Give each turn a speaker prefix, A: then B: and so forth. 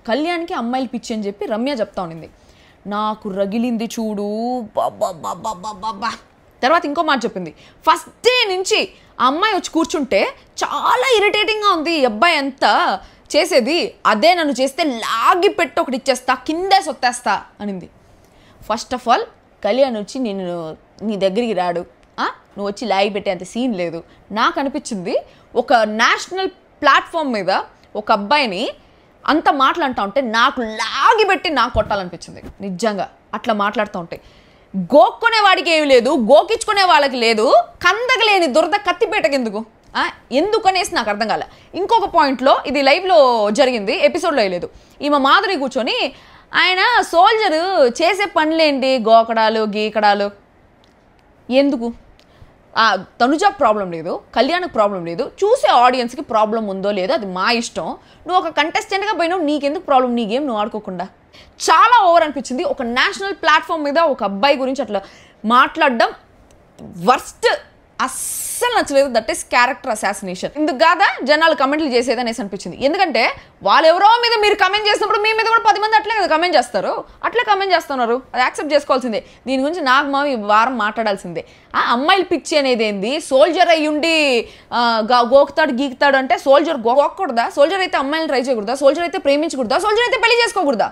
A: కళ్యాణ్కి అమ్మాయిలు పిచ్చి అని చెప్పి రమ్య చెప్తా ఉన్నింది. నాకు రగిలింది చూడు బాబా. తర్వాత ఇంకో మాట చెప్పింది, ఫస్ట్ డే నుంచి ఆ అమ్మాయి వచ్చి కూర్చుంటే చాలా ఇరిటేటింగ్గా ఉంది, ఈ అబ్బాయి అంతా చేసేది అదే, నన్ను చేస్తే లాగి పెట్టి ఒకటి ఇచ్చేస్తా, కిందే సొత్తేస్తా అనింది. ఫస్ట్ ఆఫ్ ఆల్ కళ్యాణ్ వచ్చి నేను నీ దగ్గరికి రాడు, నువ్వు వచ్చి లాగి పెట్టే అంత సీన్ లేదు. నాకు అనిపించింది ఒక నేషనల్ ప్లాట్ఫామ్ మీద ఒక అబ్బాయిని అంత మాట్లాడుతూ ఉంటే నాకు లాగి పెట్టి నాకు కొట్టాలనిపించింది నిజంగా. అట్లా మాట్లాడుతూ ఉంటాయి. గోక్కునే వాడికి ఏమి లేదు, గోకించుకునే వాళ్ళకి లేదు, కందగలేని దురద కత్తిపేటకి ఎందుకనేసి నాకు అర్థం కాలే. ఇంకొక పాయింట్లో, ఇది లైవ్లో జరిగింది, ఎపిసోడ్లో వేయలేదు, ఈమె మాధురి కూర్చొని ఆయన సోల్జరు చేసే పనులేంటి గోకడాలు గీకడాలు ఎందుకు, తనుజాకు ప్రాబ్లం లేదు, కళ్యాణ్కి ప్రాబ్లం లేదు, చూసే ఆడియన్స్కి ప్రాబ్లం ఉందో లేదో అది మా ఇష్టం. నువ్వు ఒక కంటెస్టెంట్గా పోయినావు, నీకెందుకు ప్రాబ్లం, నీ గేమ్ నువ్వు ఆడుకోకుండా. చాలా ఓవర్ అనిపించింది. ఒక నేషనల్ ప్లాట్ఫామ్ మీద ఒక అబ్బాయి గురించి అట్లా మాట్లాడడం వర్స్ట్, అస్సలు నచ్చలేదు. That is character assassination. ఇందుకు కాదా జనాలు కమెంట్లు చేసేది అనేసి అనిపించింది. ఎందుకంటే వాళ్ళు ఎవరో మీద మీరు కమెంట్ చేసినప్పుడు మీ మీద కూడా 10 మంది అట్లే కదా కమెంట్ చేస్తారు, అట్లే కమెంట్ చేస్తున్నారు, అది యాక్సెప్ట్ చేసుకోవాల్సిందే. దీని గురించి నాకు మా ఈ వారం మాట్లాడాల్సిందే. అమ్మాయిలు పిచ్చి అనేది ఏంది, సోల్జర్ అయ్యుండి గోకుతాడు గీకుతాడు అంటే సోల్జర్ గోకూడదా? సోల్జర్ అయితే అమ్మాయిలు ట్రై చేయకూడదా? సోల్జర్ అయితే ప్రేమించకూడదా? సోల్జర్ అయితే పెళ్లి చేసుకోకూడదా?